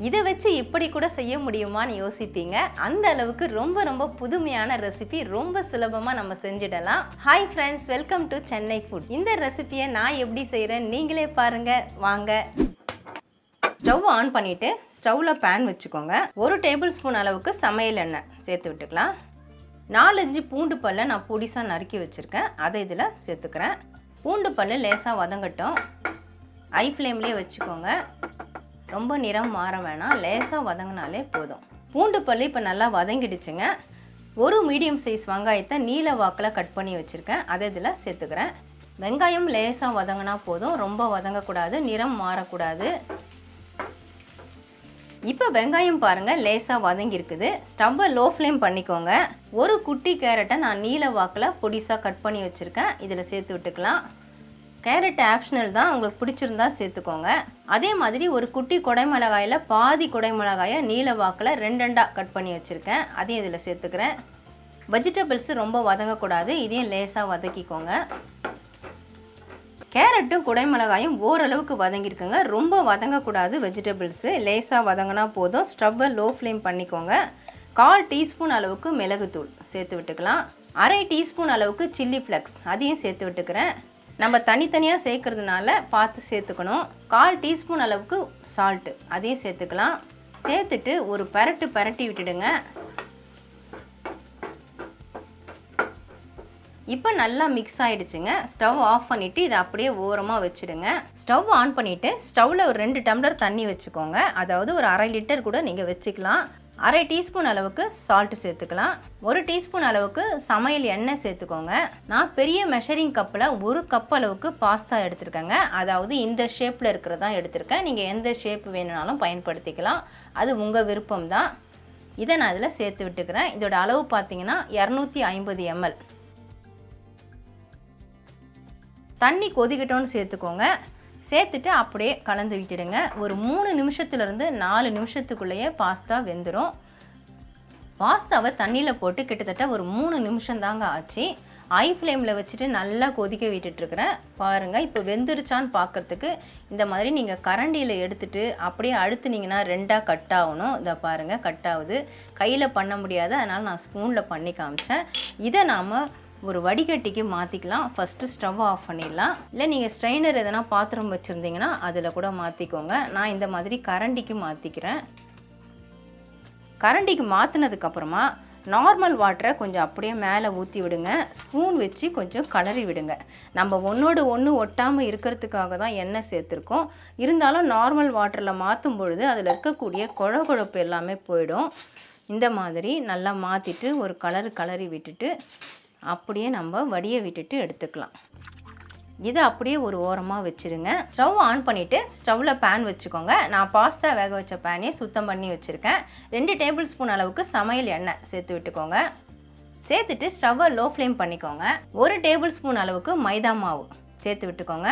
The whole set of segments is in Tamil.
இதை வச்சு இப்படி கூட செய்ய முடியுமான்னு யோசிப்பீங்க. அந்த அளவுக்கு ரொம்ப ரொம்ப புதுமையான ரெசிபி, ரொம்ப சுலபமாக நம்ம செஞ்சிடலாம். Hi friends, welcome to Chennai food. இந்த ரெசிபியை நான் எப்படி செய்கிறேன் நீங்களே பாருங்கள் வாங்க. ஸ்டவ் ஆன் பண்ணிவிட்டு ஸ்டவ்வில் பேன் வச்சுக்கோங்க. 1 டேபிள் ஸ்பூன் அளவுக்கு சமையல் எண்ணெய் சேர்த்து விட்டுக்கலாம். 4-5 பூண்டு பல்லை நான் பொடிசாக நறுக்கி வச்சுருக்கேன், அதை இதில் சேர்த்துக்கிறேன். பூண்டு பல்லு லேசாக வதங்கட்டும். ஹை ஃப்ளேம்லேயே வச்சுக்கோங்க, ரொம்ப நிறம் மாற வேணாம், லேசாக வதங்கினாலே போதும். பூண்டு பல்லு இப்போ நல்லா வதங்கிடுச்சுங்க. ஒரு மீடியம் சைஸ் வெங்காயத்தை நீல வாக்கில் கட் பண்ணி வச்சுருக்கேன், அதை இதில் சேர்த்துக்கிறேன். வெங்காயம் லேசாக வதங்கினா போதும், ரொம்ப வதங்கக்கூடாது, நிறம் மாறக்கூடாது. இப்போ வெங்காயம் பாருங்கள் லேசாக வதங்கியிருக்குது. ஸ்டவ்வை லோ ஃப்ளேம் பண்ணிக்கோங்க. ஒரு குட்டி கேரட்டை நான் நீல வாக்கில் பொடிசாக கட் பண்ணி வச்சுருக்கேன், இதில் சேர்த்து விட்டுக்கலாம். கேரட் ஆப்ஷனல் தான், உங்களுக்கு பிடிச்சிருந்தா சேர்த்துக்கோங்க. அதே மாதிரி ஒரு குட்டி குடைமிளகாயில் பாதி குடைமிளகாயை நீல வாக்கில் 2 கட் பண்ணி வச்சுருக்கேன், அதையும் இதில் சேர்த்துக்கிறேன். வெஜிடபிள்ஸு ரொம்ப வதங்கக்கூடாது, இதையும் லேசாக வதக்கிக்கோங்க. கேரட்டும் குடைமிளகாயும் ஓரளவுக்கு வதங்கியிருக்குங்க, ரொம்ப வதங்கக்கூடாது. வெஜிடபிள்ஸு லேசாக வதங்கினா போதும். ஸ்டவ்வை லோ ஃப்ளேம் பண்ணிக்கோங்க. 1/4 டீஸ்பூன் அளவுக்கு மிளகுத்தூள் சேர்த்து விட்டுக்கலாம். 1/2 டீஸ்பூன் அளவுக்கு சில்லி ஃப்ளக்ஸ், அதையும் சேர்த்து விட்டுக்கிறேன். நம்ம தனித்தனியாக சேர்க்கறதுனால பார்த்து சேர்த்துக்கணும். 1/4 டீஸ்பூன் அளவுக்கு சால்ட்டு, அதையும் சேர்த்துக்கலாம். சேர்த்துட்டு ஒரு பரட்டி விட்டுடுங்க. இப்போ நல்லா மிக்ஸ் ஆகிடுச்சுங்க. ஸ்டவ் ஆஃப் பண்ணிவிட்டு இதை அப்படியே ஓரமாக வச்சுடுங்க. ஸ்டவ் ஆன் பண்ணிவிட்டு ஸ்டவ்வில் ஒரு 2 டம்ளர் தண்ணி வச்சுக்கோங்க. அதாவது ஒரு 1/2 லிட்டர் கூட நீங்கள் வச்சுக்கலாம். 1/2 டீஸ்பூன் அளவுக்கு சால்ட்டு சேர்த்துக்கலாம். 1 டீஸ்பூன் அளவுக்கு சமையல் எண்ணெய் சேர்த்துக்கோங்க. நான் பெரிய மெஷரிங் கப்பில் 1 கப் அளவுக்கு பாஸ்தா எடுத்துருக்கேங்க. அதாவது இந்த ஷேப்பில் இருக்கிறதான் எடுத்திருக்கேன். நீங்கள் எந்த ஷேப் வேணுனாலும் பயன்படுத்திக்கலாம், அது உங்கள் விருப்பம் தான். இதை நான் இதில் சேர்த்து விட்டுக்கிறேன். இதோட அளவு பார்த்தீங்கன்னா 250 ml. தண்ணி கொதிக்கட்டோன்னு சேர்த்துக்கோங்க. சேர்த்துட்டு அப்படியே கலந்து விட்டுடுங்க. ஒரு 3 நிமிஷத்துலேருந்து 4 நிமிஷத்துக்குள்ளேயே பாஸ்தா வெந்துடும். பாஸ்தாவை தண்ணியில் போட்டு கிட்டத்தட்ட ஒரு 3 நிமிஷம் தாங்க ஆச்சு. ஹை ஃப்ளேமில் வச்சுட்டு நல்லா கொதிக்க விட்டுட்டுருக்கிறேன். பாருங்கள், இப்போ வெந்துருச்சான்னு பார்க்குறதுக்கு இந்த மாதிரி நீங்கள் கரண்டியில் எடுத்துகிட்டு அப்படியே அழுத்துனீங்கன்னா 2 கட் ஆகணும். இதை பாருங்கள், கட் ஆகுது. கையில் பண்ண முடியாது, அதனால் நான் ஸ்பூனில் பண்ணி காமிச்சேன். இதை நாம் ஒரு வடிகட்டிக்கு மாற்றிக்கலாம். ஃபஸ்ட்டு ஸ்டவ் ஆஃப் பண்ணிடலாம். இல்லை நீங்கள் ஸ்ட்ரைனர் எதனா பாத்திரம் வச்சுருந்தீங்கன்னா அதில் கூட மாற்றிக்கோங்க. நான் இந்த மாதிரி கரண்டிக்கு மாற்றிக்கிறேன். கரண்டிக்கு மாற்றினதுக்கப்புறமா நார்மல் வாட்டரை கொஞ்சம் அப்படியே மேலே ஊற்றி விடுங்க. ஸ்பூன் வச்சு கொஞ்சம் கலரி விடுங்க. நம்ம ஒன்றோடு ஒன்று ஒட்டாமல் இருக்கிறதுக்காக தான் எண்ணெய் சேர்த்துருக்கோம். இருந்தாலும் நார்மல் வாட்டரில் மாற்றும் பொழுது அதில் இருக்கக்கூடிய குழகுழப்பு எல்லாமே போயிடும். இந்த மாதிரி நல்லா மாற்றிட்டு ஒரு கலரி விட்டுட்டு அப்படியே நம்ம வடிய விட்டுட்டு எடுத்துக்கலாம். இதை அப்படியே ஒரு ஓரமாக வச்சுருங்க. ஸ்டவ் ஆன் பண்ணிவிட்டு ஸ்டவ்வில் பேன் வச்சுக்கோங்க. நான் பாஸ்தா வேக வச்ச பேனே சுத்தம் பண்ணி வச்சுருக்கேன். 2 டேபிள் ஸ்பூன் அளவுக்கு சமையல் எண்ணெய் சேர்த்து விட்டுக்கோங்க. சேர்த்துட்டு ஸ்டவ்வை லோ ஃப்ளேம் பண்ணிக்கோங்க. 1 டேபிள் ஸ்பூன் அளவுக்கு மைதா மாவு சேர்த்து விட்டுக்கோங்க.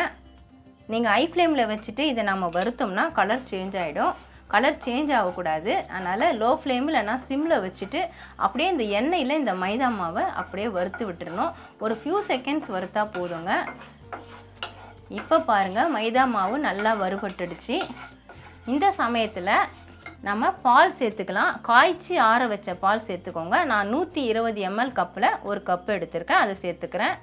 நீங்கள் ஹை ஃப்ளேமில் வச்சுட்டு இதை நம்ம வறுத்தோம்னா கலர் சேஞ்ச் ஆகிடும். கலர் சேஞ்ச் ஆகக்கூடாது, அதனால் லோ ஃப்ளேமில் இல்லைனா சிம்மில் வச்சுட்டு அப்படியே இந்த எண்ணெயில் இந்த மைதா மாவை அப்படியே வறுத்து விட்டுறணும். ஒரு ஃபியூ செகண்ட்ஸ் வறுத்தா போதுங்க. இப்போ பாருங்கள், மைதா மாவு நல்லா வறுபட்டுடுச்சு. இந்த சமயத்தில் நம்ம பால் சேர்த்துக்கலாம். காய்ச்சி ஆற வச்ச பால் சேர்த்துக்கோங்க. நான் 120 ml கப்பில் 1 கப் எடுத்திருக்கேன், அதை சேர்த்துக்கிறேன்.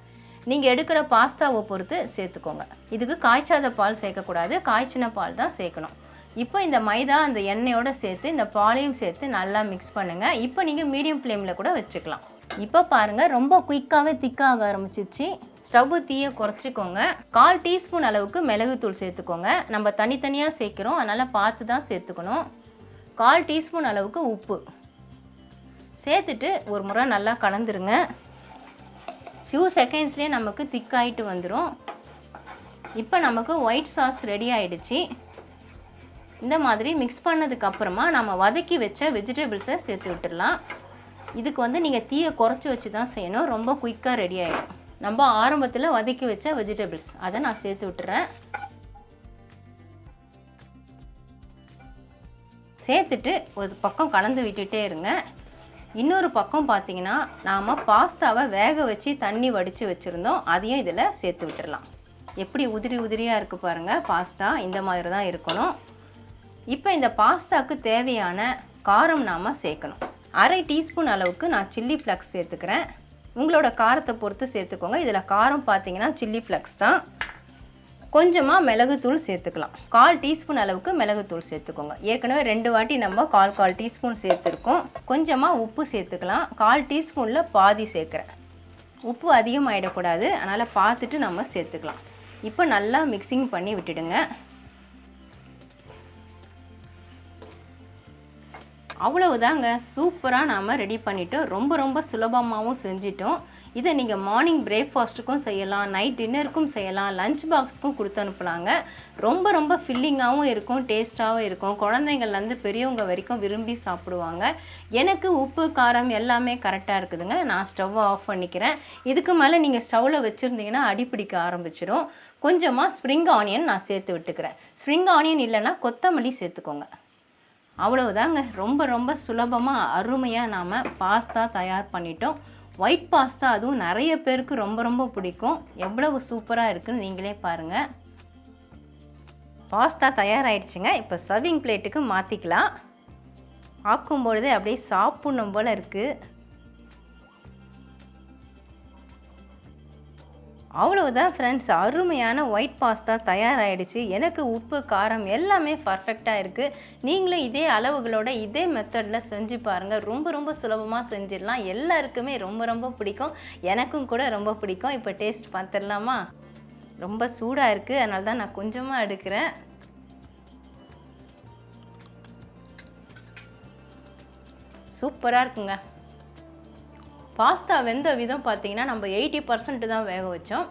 நீங்கள் எடுக்கிற பாஸ்தாவை பொறுத்து சேர்த்துக்கோங்க. இதுக்கு காய்ச்சாத பால் சேர்க்கக்கூடாது, காய்ச்சின பால் தான் சேர்க்கணும். இப்போ இந்த மைதா அந்த எண்ணெயோடு சேர்த்து இந்த பாலையும் சேர்த்து நல்லா மிக்ஸ் பண்ணுங்கள். இப்போ நீங்கள் மீடியம் ஃப்ளேமில் கூட வச்சுக்கலாம். இப்போ பாருங்கள், ரொம்ப குயிக்காகவே திக்காக ஆரம்பிச்சிச்சு. ஸ்டவ் தீயை குறைச்சிக்கோங்க. 1/4 டீஸ்பூன் அளவுக்கு மிளகுத்தூள் சேர்த்துக்கோங்க. நம்ம தனித்தனியாக சேர்க்குறோம், அதனால் பார்த்து தான் சேர்த்துக்கணும். 1/4 டீஸ்பூன் அளவுக்கு உப்பு சேர்த்துட்டு ஒரு முறை நல்லா கலந்துருங்க. ஃபியூ செகண்ட்ஸ்லேயே நமக்கு திக்காயிட்டு வந்துடும். இப்போ நமக்கு ஒயிட் சாஸ் ரெடி ஆகிடுச்சு. இந்த மாதிரி மிக்ஸ் பண்ணதுக்கப்புறமா நம்ம வதக்கி வச்ச வெஜிடபிள்ஸை சேர்த்து விட்டுடலாம். இதுக்கு நீங்கள் தீயை குறைச்சி வச்சு தான் செய்யணும், ரொம்ப குயிக்காக ரெடி ஆகிடும். நம்ம ஆரம்பத்தில் வதக்கி வச்ச வெஜிடபிள்ஸ் அதை நான் சேர்த்து விட்டுறேன். சேர்த்துட்டு ஒரு பக்கம் கலந்து விட்டுட்டே இருங்க. இன்னொரு பக்கம் பார்த்தீங்கன்னா நாம் பாஸ்தாவை வேக வச்சு தண்ணி வடித்து வச்சுருந்தோம், அதையும் இதில் சேர்த்து விட்டுடலாம். எப்படி உதிரி உதிரியாக இருக்குது பாருங்கள். பாஸ்தா இந்த மாதிரி தான் இருக்கணும். இப்போ இந்த பாஸ்தாக்கு தேவையான காரம் நாம் சேர்க்கணும். அரை டீஸ்பூன் அளவுக்கு நான் சில்லி ஃப்ளக்ஸ் சேர்த்துக்கிறேன். உங்களோட காரத்தை பொறுத்து சேர்த்துக்கோங்க. இதில் காரம் பார்த்தீங்கன்னா சில்லி ஃப்ளக்ஸ் தான். கொஞ்சமாக மிளகுத்தூள் சேர்த்துக்கலாம். 1/4 டீஸ்பூன் அளவுக்கு மிளகுத்தூள் சேர்த்துக்கோங்க. ஏற்கனவே 2 வாட்டி நம்ம 1/4 டீஸ்பூன் சேர்த்துருக்கோம். கொஞ்சமாக உப்பு சேர்த்துக்கலாம். 1/4 டீஸ்பூனில் பாதி சேர்க்குறேன். உப்பு அதிகமாகிடக்கூடாது, அதனால் பார்த்துட்டு நம்ம சேர்த்துக்கலாம். இப்போ நல்லா மிக்சிங் பண்ணி விட்டுடுங்க. அவ்வளவுதாங்க, சூப்பராக நாம் ரெடி பண்ணிவிட்டோம். ரொம்ப சுலபமாகவும் செஞ்சிட்டோம். இதை நீங்கள் மார்னிங் பிரேக்ஃபாஸ்ட்டுக்கும் செய்யலாம், நைட் டின்னருக்கும் செய்யலாம், லஞ்ச் பாக்ஸுக்கும் கொடுத்து அனுப்பலாங்க. ரொம்ப ஃபில்லிங்காகவும் இருக்கும், டேஸ்ட்டாகவும் இருக்கும். குழந்தைங்கள்லேருந்து பெரியவங்க வரைக்கும் விரும்பி சாப்பிடுவாங்க. எனக்கு உப்பு காரம் எல்லாமே கரெக்டாக இருக்குதுங்க. நான் ஸ்டவ்வை ஆஃப் பண்ணிக்கிறேன். இதுக்கு மேலே நீங்கள் ஸ்டவ்வில் வச்சுருந்தீங்கன்னா அடிப்பிடிக்க ஆரம்பிச்சிடும். கொஞ்சமாக ஸ்ப்ரிங் ஆனியன் நான் சேர்த்து விட்டுக்கிறேன். ஸ்ப்ரிங் ஆனியன் இல்லைன்னா கொத்தமல்லி சேர்த்துக்கோங்க. அவ்வளவுதாங்க, ரொம்ப சுலபமாக அருமையாக நாம் பாஸ்தா தயார் பண்ணிட்டோம். ஒயிட் பாஸ்தா அதுவும் நிறைய பேருக்கு ரொம்ப பிடிக்கும். எவ்வளவு சூப்பராக இருக்குன்னு நீங்களே பாருங்கள். பாஸ்தா தயாராகிடுச்சுங்க. இப்போ சர்விங் பிளேட்டுக்கு மாற்றிக்கலாம். ஆக்கும்பொழுதே அப்படியே சாப்பிடணும் போல் இருக்குது. அவ்வளவுதான் ஃப்ரெண்ட்ஸ், அருமையான ஒயிட் பாஸ்தா தயாராகிடுச்சு. எனக்கு உப்பு காரம் எல்லாமே பர்ஃபெக்டாக இருக்குது. நீங்களும் இதே அளவுகளோட இதே மெத்தடில் செஞ்சு பாருங்கள். ரொம்ப சுலபமாக செஞ்சிடலாம். எல்லாருக்குமே ரொம்ப பிடிக்கும். எனக்கும் கூட ரொம்ப பிடிக்கும். இப்போ டேஸ்ட் பார்த்துடலாமா? ரொம்ப சூடாக இருக்குது, அதனால தான் நான் கொஞ்சமாக எடுக்கிறேன். சூப்பராக இருக்குங்க. பாஸ்தா வெந்த விதம் பார்த்தீங்கன்னா நம்ம 80% தான் வேக வச்சோம்.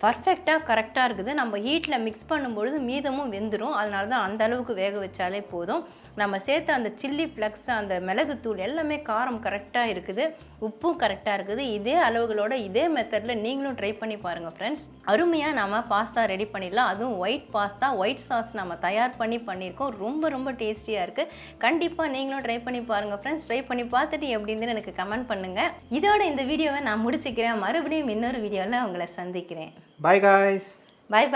பர்ஃபெக்டாக கரெக்டாக இருக்குது. நம்ம ஹீட்டில் மிக்ஸ் பண்ணும்பொழுது மீதமும் வெந்துடும். அதனால தான் அந்த அளவுக்கு வேக வச்சாலே போதும். நம்ம சேர்த்த அந்த சில்லி ஃப்ளக்ஸ், அந்த மிளகுத்தூள் எல்லாமே காரம் கரெக்டாக இருக்குது. உப்பும் கரெக்டாக இருக்குது. இதே அளவுகளோட இதே மெத்தடில் நீங்களும் ட்ரை பண்ணி பாருங்கள் ஃப்ரெண்ட்ஸ். அருமையாக நம்ம பாஸ்தா ரெடி பண்ணிடலாம். அதுவும் ஒயிட் பாஸ்தா, ஒயிட் சாஸ் நம்ம தயார் பண்ணியிருக்கோம். ரொம்ப டேஸ்டியாக இருக்குது. கண்டிப்பாக நீங்களும் ட்ரை பண்ணி பாருங்கள் ஃப்ரெண்ட்ஸ். ட்ரை பண்ணி பார்த்துட்டு எப்படி இருந்துன்னு எனக்கு கமெண்ட் பண்ணுங்கள். இதோட இந்த வீடியோவை நான் முடிச்சுக்கிறேன். மறுபடியும் இன்னொரு வீடியோவில் உங்களை சந்திக்கிறேன். Bye guys. Bye.